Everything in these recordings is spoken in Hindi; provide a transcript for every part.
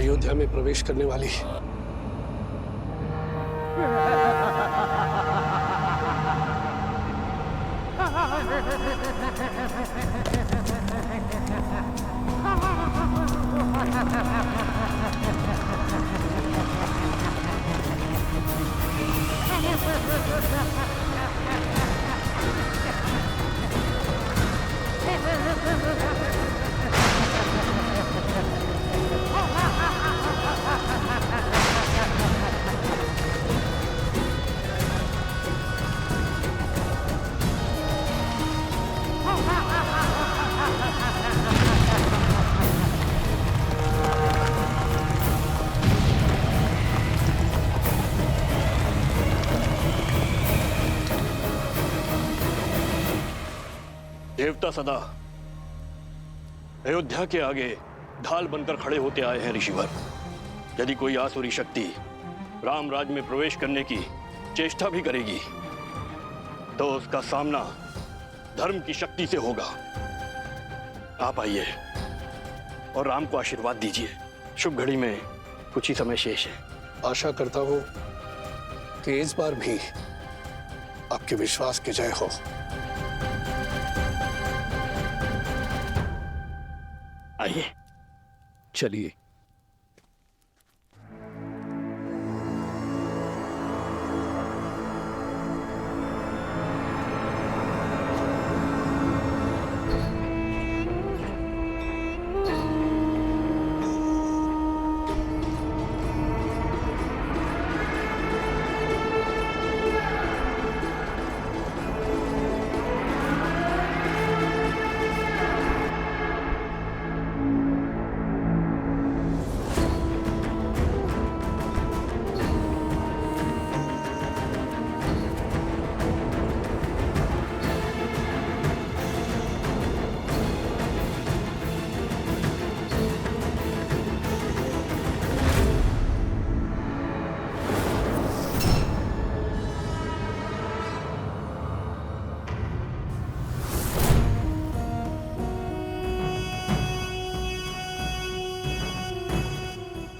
अयोध्या में प्रवेश करने वाली देवता सदा अयोध्या के आगे ढाल बनकर खड़े होते आए हैं ऋषिवर। यदि कोई आसुरी शक्ति राम राज में प्रवेश करने की चेष्टा भी करेगी तो उसका सामना धर्म की शक्ति से होगा। आप आइए और राम को आशीर्वाद दीजिए। शुभ घड़ी में कुछ ही समय शेष है। आशा करता हूं कि इस बार भी आपके विश्वास की जय हो। आइए चलिए।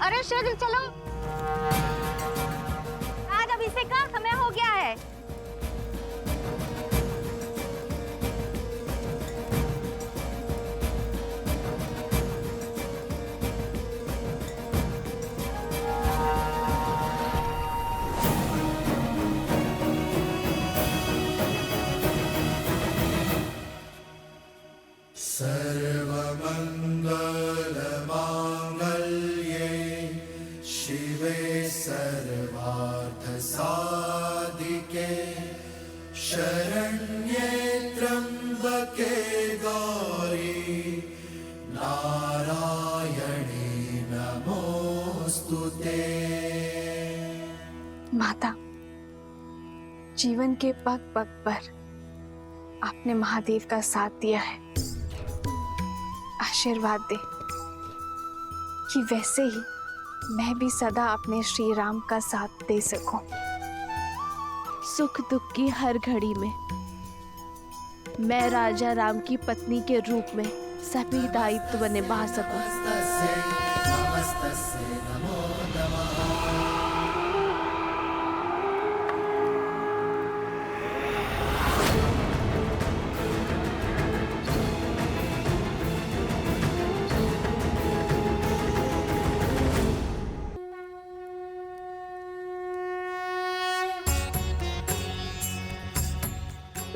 अरे शेर चलो, आज अभिषेक का समय हो गया है। सर्वार्थसाधिके शरण्ये त्र्यंबके गौरी नारायणी नमोस्तुते। माता, जीवन के पग पग पर आपने महादेव का साथ दिया है। आशीर्वाद दे कि वैसे ही मैं भी सदा अपने श्री राम का साथ दे सकूं। सुख दुख की हर घड़ी में मैं राजा राम की पत्नी के रूप में सभी दायित्व निभा सकूं।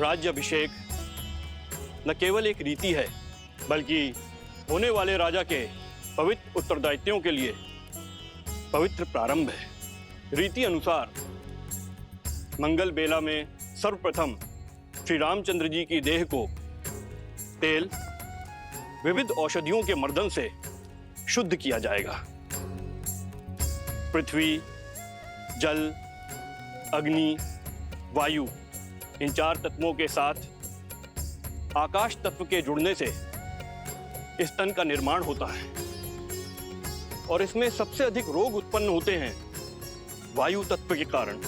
राज्याभिषेक न केवल एक रीति है बल्कि होने वाले राजा के पवित्र उत्तरदायित्वों के लिए पवित्र प्रारंभ है। रीति अनुसार मंगल बेला में सर्वप्रथम श्री रामचंद्र जी की देह को तेल विविध औषधियों के मर्दन से शुद्ध किया जाएगा। पृथ्वी, जल, अग्नि, वायु इन चार तत्वों के साथ आकाश तत्व के जुड़ने से इस तन का निर्माण होता है और इसमें सबसे अधिक रोग उत्पन्न होते हैं वायु तत्व के कारण।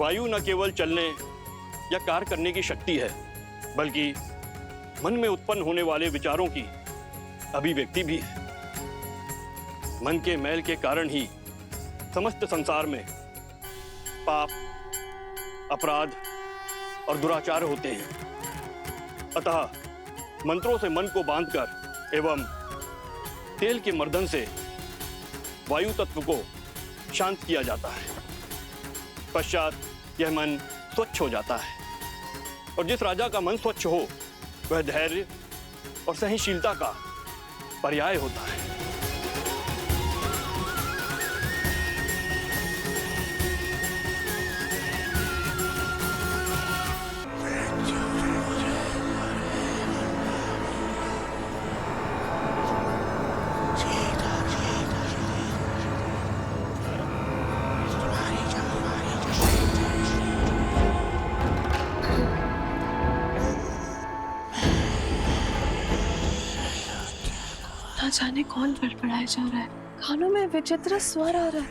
वायु न केवल चलने या कार्य करने की शक्ति है, बल्कि मन में उत्पन्न होने वाले विचारों की अभिव्यक्ति भी है। मन के मैल के कारण ही समस्त संसार में पाप, अपराध और दुराचार होते हैं। अतः मंत्रों से मन को बांधकर एवं तेल के मर्दन से वायु तत्व को शांत किया जाता है। पश्चात यह मन स्वच्छ हो जाता है, और जिस राजा का मन स्वच्छ हो वह धैर्य और सहनशीलता का पर्याय होता है। ना जाने कौन बड़बड़ाया जा रहा है, कानों में विचित्र स्वर आ रहा है,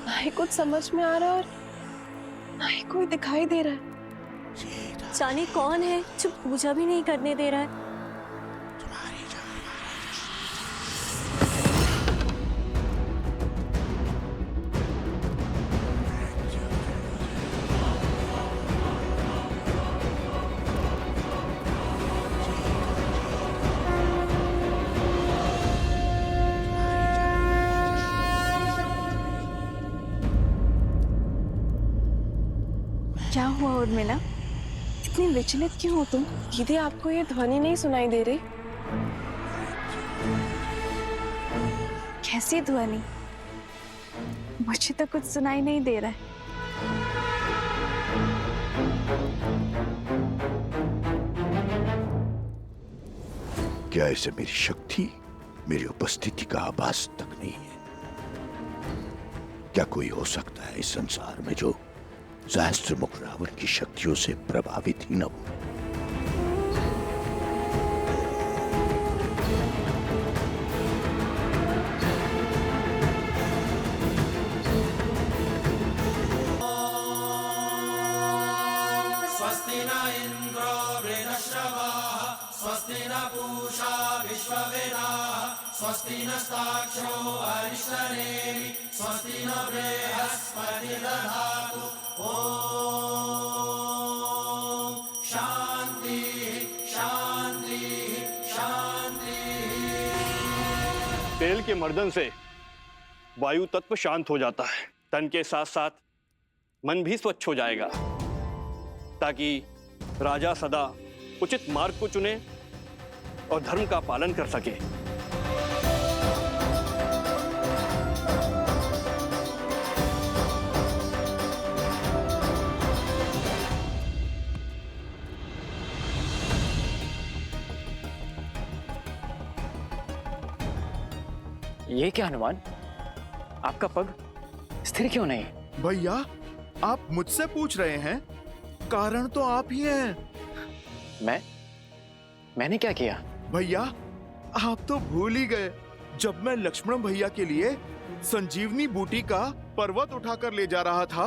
ना ही कुछ समझ में आ रहा है और ना ही कोई दिखाई दे रहा है। जाने कौन है जो पूजा भी नहीं करने दे रहा है। क्या हुआ उर्मिला, इतनी विचलित क्यों हो तुम? दीदी, आपको ये ध्वनि नहीं सुनाई दे रही? कैसी ध्वनि? मुझे तो कुछ सुनाई नहीं दे रहा है। क्या ऐसे मेरी शक्ति, मेरी उपस्थिति का आभास तक नहीं है? क्या कोई हो सकता है इस संसार में जो सहस्त्रमुख रावण की शक्तियों से प्रभावित ही न हो? स्वस्ति न इंद्रो वृद्धश्रवाः स्वस्ति न पूषा विश्ववेदाः स्वस्ति नस्ताक्षो अरिष्टनेमिः स्वस्ति न बृहस्पति दधातु। ओम शांति शांति शांति। तेल के मर्दन से वायु तत्व शांत हो जाता है। तन के साथ साथ मन भी स्वच्छ हो जाएगा, ताकि राजा सदा उचित मार्ग को चुने और धर्म का पालन कर सके। ये क्या हनुमान, आपका पग स्थिर क्यों नहीं? भैया, आप मुझसे पूछ रहे हैं? कारण तो आप ही हैं। मैंने क्या किया? भैया, आप तो भूल ही गए, जब मैं लक्ष्मण भैया के लिए संजीवनी बूटी का पर्वत उठाकर ले जा रहा था,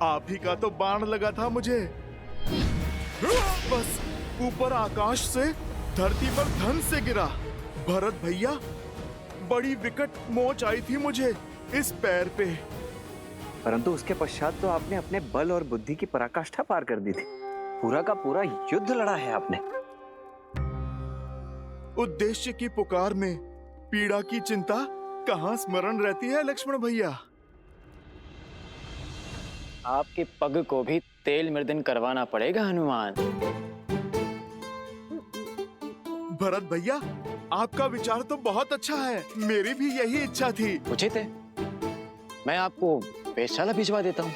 आप ही का तो बाण लगा था मुझे। बस ऊपर आकाश से धरती पर धन से गिरा। भरत भैया, बड़ी विकट मोच आई थी मुझे इस पैर पे। परंतु उसके पश्चात तो आपने अपने बल और बुद्धि की पराकाष्ठा पार कर दी थी। पूरा का पूरा युद्ध लड़ा है आपने। उद्देश्य की पुकार में पीड़ा की चिंता कहाँ स्मरण रहती है लक्ष्मण भैया? आपके पग को भी तेल मर्दन करवाना पड़ेगा हनुमान। भरत भैया, आपका विचार तो बहुत अच्छा है, मेरी भी यही इच्छा थी। उचित है, मैं आपको वेधशाला भिजवा देता हूँ।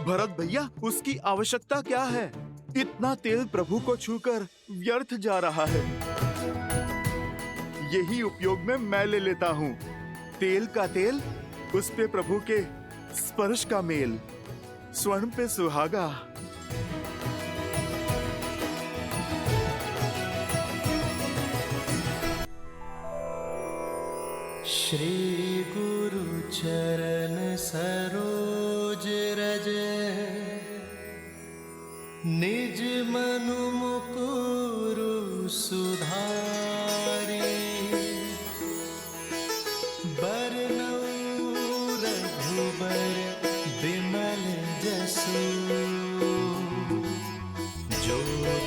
भरत भैया, उसकी आवश्यकता क्या है? इतना तेल प्रभु को छूकर व्यर्थ जा रहा है। यही उपयोग में मैं ले लेता हूँ। तेल का तेल, उस पे प्रभु के स्पर्श का मेल, स्वर्ण पे सुहागा। श्री गुरु चरण सरोज रज निज मनु मुकुरु सुधारी बरनउँ रघुबर बिमल जसु जो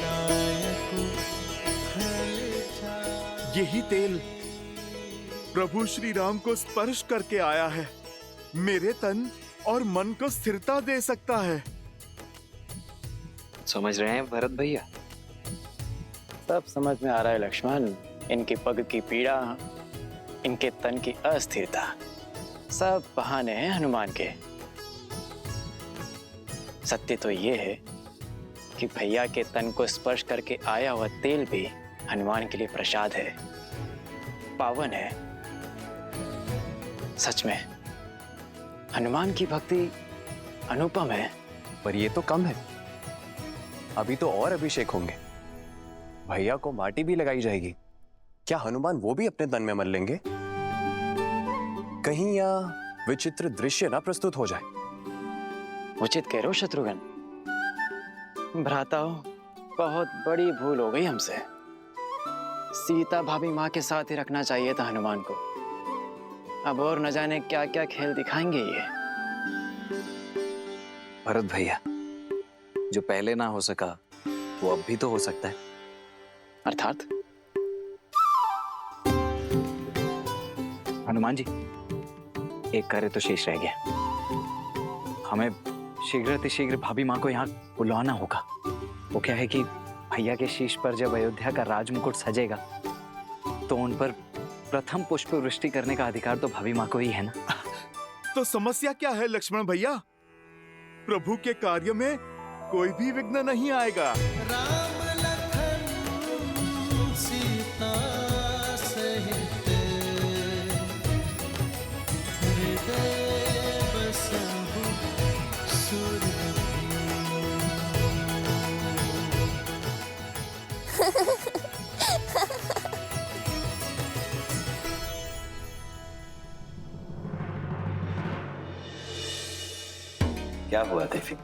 दायक फल चारि। यही तेल प्रभु श्री राम को स्पर्श करके आया है, मेरे तन और मन को स्थिरता दे सकता है। समझ रहे हैं भरत भैया? सब समझ में आ रहा है लक्ष्मण। इनकी पग की पीड़ा, इनके तन की अस्थिरता, सब बहाने हैं हनुमान के। सत्य तो ये है कि भैया के तन को स्पर्श करके आया हुआ तेल भी हनुमान के लिए प्रसाद है, पावन है। सच में हनुमान की भक्ति अनुपम है। पर ये तो कम है, अभी तो और अभिषेक होंगे। भैया को माटी भी लगाई जाएगी। क्या हनुमान वो भी अपने तन में मल लेंगे? कहीं या विचित्र दृश्य ना प्रस्तुत हो जाए। उचित कह रहे हो शत्रुघ्न। भ्राताओ, बहुत बड़ी भूल हो गई हमसे। सीता भाभी माँ के साथ ही रखना चाहिए था हनुमान को। अब और न जाने क्या क्या खेल दिखाएंगे ये। भरत भैया, जो पहले ना हो सका वो अब भी तो हो सकता है। अर्थात हनुमान जी, एक कार्य तो शेष रह गया। हमें शीघ्र भाभी माँ को यहाँ बुलवाना होगा। वो क्या है कि भैया के शीश पर जब अयोध्या का राजमुकुट सजेगा तो उन पर प्रथम पुष्प वृष्टि करने का अधिकार तो भाभी माँ को ही है ना। तो समस्या क्या है लक्ष्मण भैया? प्रभु के कार्य में कोई भी विघ्न नहीं आएगा। राम लखन सीता सहित हृदय बसहु सुरभि। क्या हुआ देवी?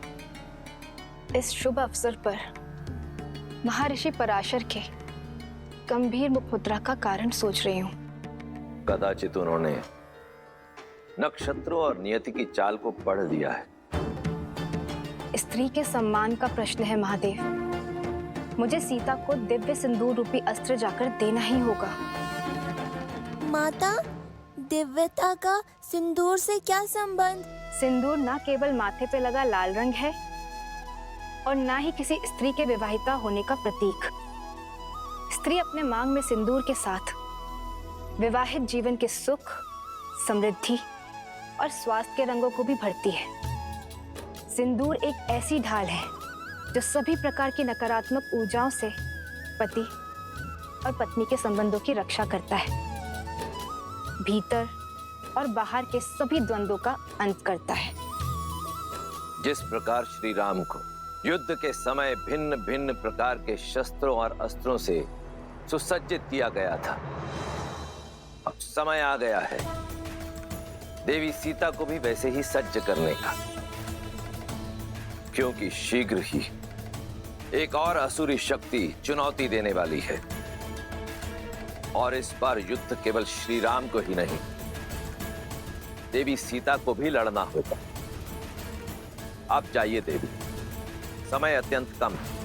इस शुभ अवसर पर महर्षि पराशर के गंभीर मुखमुद्रा का कारण सोच रही हूँ। कदाचित उन्होंने नक्षत्रों और नियति की चाल को पढ़ लिया है। स्त्री के सम्मान का प्रश्न है महादेव। मुझे सीता को दिव्य सिंदूर रूपी अस्त्र जाकर देना ही होगा। माता, दिव्यता का सिंदूर से क्या संबंध? सिंदूर न केवल माथे पे लगा लाल रंग है और न ही किसी स्त्री के विवाहिता होने का प्रतीक। स्त्री अपने मांग में सिंदूर के साथ विवाहित जीवन के सुख, समृद्धि और स्वास्थ्य के रंगों को भी भरती है। सिंदूर एक ऐसी ढाल है जो सभी प्रकार की नकारात्मक ऊर्जाओं से पति और पत्नी के संबंधों की रक्षा करता है, भीतर और बाहर के सभी द्वंद्वों का अंत करता है। जिस प्रकार श्री राम को युद्ध के समय भिन्न भिन्न प्रकार के शस्त्रों और अस्त्रों से सुसज्जित किया गया था, अब समय आ गया है देवी सीता को भी वैसे ही सज्ज करने का, क्योंकि शीघ्र ही एक और असुरी शक्ति चुनौती देने वाली है। और इस बार युद्ध केवल श्री राम को ही नहीं, देवी सीता को भी लड़ना होगा। आप जाइए देवी, समय अत्यंत कम है।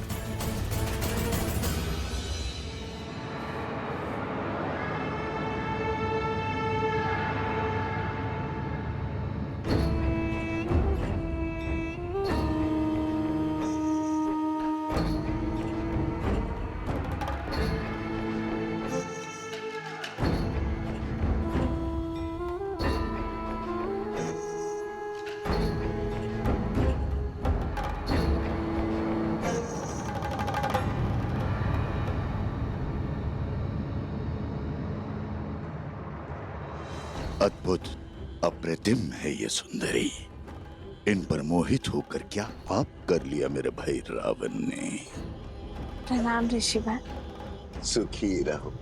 अद्भुत, अप्रतिम है ये सुंदरी। इन पर मोहित होकर क्या पाप कर लिया मेरे भाई रावण ने। प्रणाम ऋषिवर। सुखी रहो।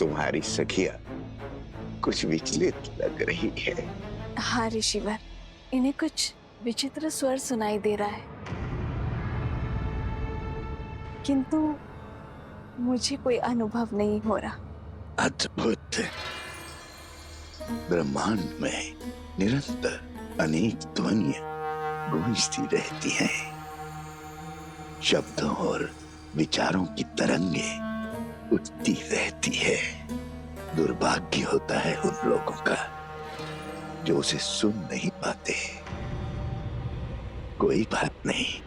तुम्हारी सखिया कुछ विचलित लग रही है। हाँ ऋषिवर, इन्हें कुछ विचित्र स्वर सुनाई दे रहा है, किंतु मुझे कोई अनुभव नहीं हो रहा। अद्भुत। ब्रह्मांड में निरंतर अनेक ध्वनियां गूंजती रहती हैं। शब्दों और विचारों की तरंगे उठती रहती है। दुर्भाग्य होता है उन लोगों का जो उसे सुन नहीं पाते। कोई बात नहीं,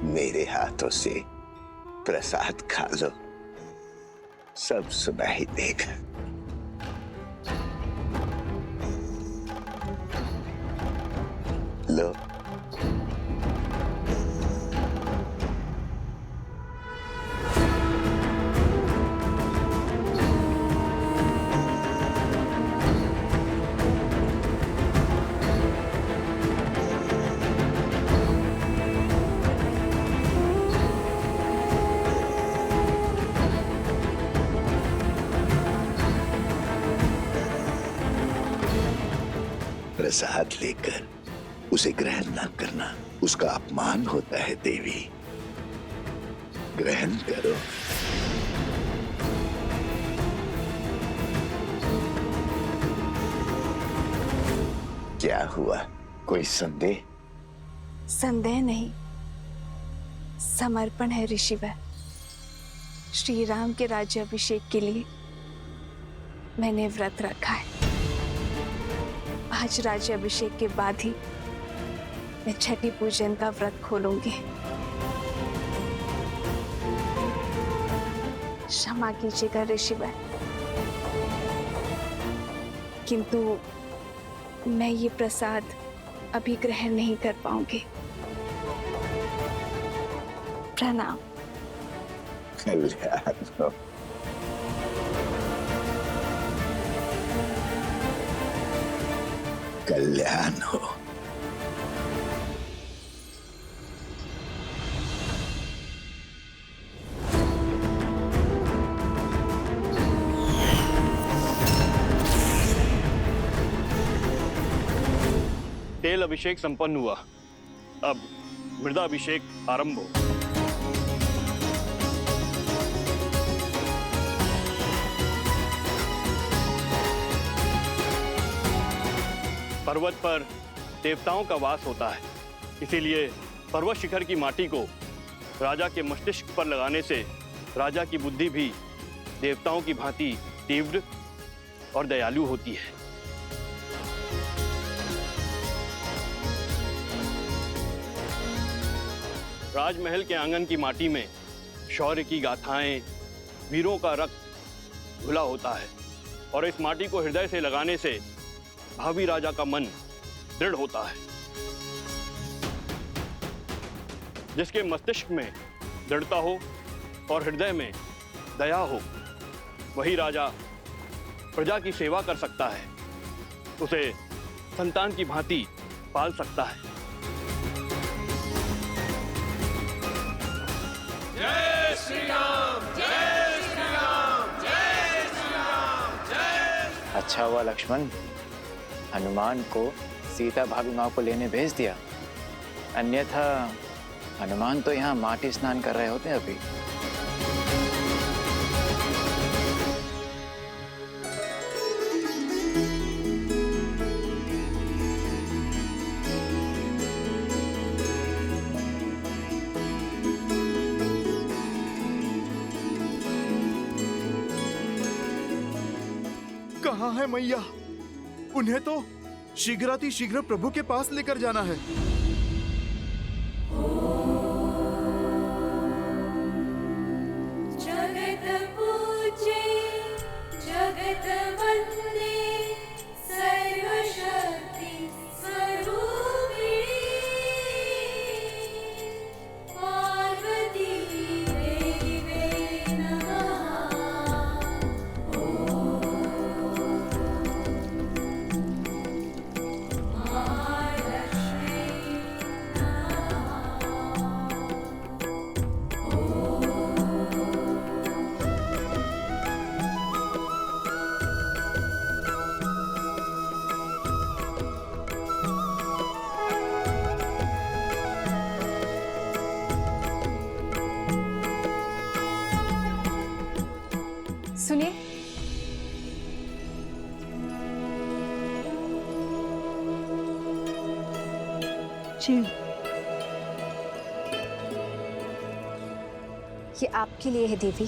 मेरे हाथों से प्रसाद खा लो, सब सुनाई देगा। लो। प्रसाद लेकर उसे ग्रहण न करना उसका अपमान होता है देवी। ग्रहण करो। क्या हुआ, कोई संदेह? संदेह नहीं, समर्पण है ऋषिवर। श्री राम के राज्याभिषेक के लिए मैंने व्रत रखा है। आज राज्याभिषेक के बाद ही मैं छठी पूजन का व्रत खोलूंगी। क्षमा कीजिएगा ऋषिवर, किंतु मैं ये प्रसाद अभी ग्रहण नहीं कर पाऊंगी। प्रणाम। कल्याण हो। कल्याण हो। तेल अभिषेक संपन्न हुआ, अब मृदाभिषेक आरंभ हो। पर्वत पर देवताओं का वास होता है, इसीलिए पर्वत शिखर की माटी को राजा के मस्तिष्क पर लगाने से राजा की बुद्धि भी देवताओं की भांति तीव्र और दयालु होती है। राजमहल के आंगन की माटी में शौर्य की गाथाएं, वीरों का रक्त घुला होता है और इस माटी को हृदय से लगाने से भावी राजा का मन दृढ़ होता है। जिसके मस्तिष्क में दृढ़ता हो और हृदय में दया हो, वही राजा प्रजा की सेवा कर सकता है, उसे संतान की भांति पाल सकता है। जय श्री राम, जय श्री राम, जय श्री राम, जय। अच्छा हुआ लक्ष्मण, हनुमान को सीता भाभी माँ को लेने भेज दिया, अन्यथा हनुमान तो यहाँ माटी स्नान कर रहे होते अभी। कहाँ है मैया? उन्हें तो शीघ्र प्रभु के पास लेकर जाना है। जगत पूजे जगत वंदे सर्वशक्ति स्वरूपिणी पार्वती जी। ये आपके लिए है देवी।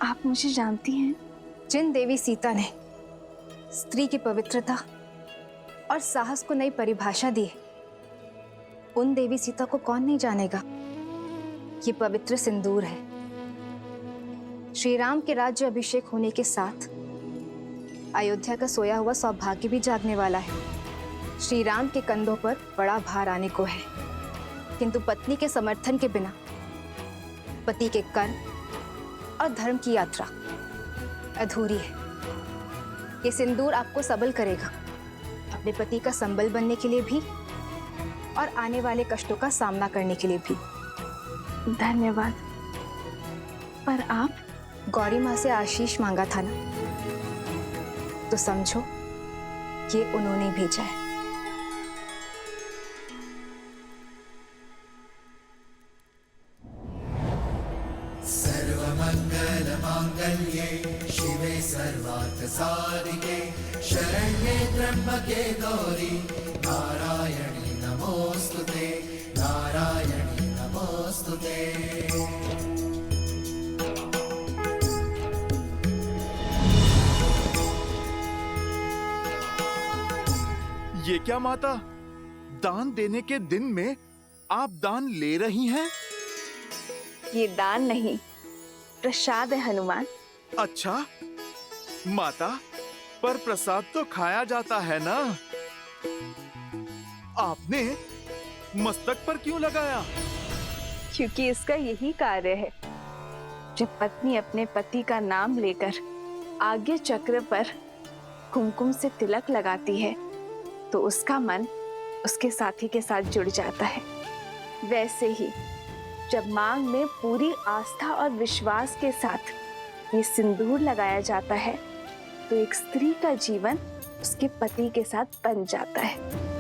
आप मुझे जानती हैं? जिन देवी सीता ने स्त्री की पवित्रता और साहस को नई परिभाषा दी है, उन देवी सीता को कौन नहीं जानेगा। ये पवित्र सिंदूर है। श्री राम के राज्य अभिषेक होने के साथ अयोध्या का सोया हुआ सौभाग्य भी जागने वाला है। श्री राम के कंधों पर बड़ा भार आने को है, किंतु पत्नी के समर्थन के बिना पति के कर्म और धर्म की यात्रा अधूरी है। ये सिंदूर आपको सबल करेगा, अपने पति का संबल बनने के लिए भी और आने वाले कष्टों का सामना करने के लिए भी। धन्यवाद। पर आप? गौरी माँ से आशीष मांगा था ना, तो समझो ये उन्होंने भेजा है। सर्वमंगल मांगल्ये शिवे सर्वार्थ साधिके शरण्ये त्र्यंबके गौरी नारायणी नमोस्तुते नारायणी नमोस्तुते। ये क्या माता, दान देने के दिन में आप दान ले रही हैं? ये दान नहीं, प्रसाद है हनुमान। अच्छा माता, पर प्रसाद तो खाया जाता है ना। आपने मस्तक पर क्यों लगाया? क्योंकि इसका यही कार्य है। जब पत्नी अपने पति का नाम लेकर आगे चक्र पर कुमकुम से तिलक लगाती है, तो उसका मन उसके साथी के साथ जुड़ जाता है। वैसे ही जब मांग में पूरी आस्था और विश्वास के साथ ये सिंदूर लगाया जाता है, तो एक स्त्री का जीवन उसके पति के साथ बन जाता है।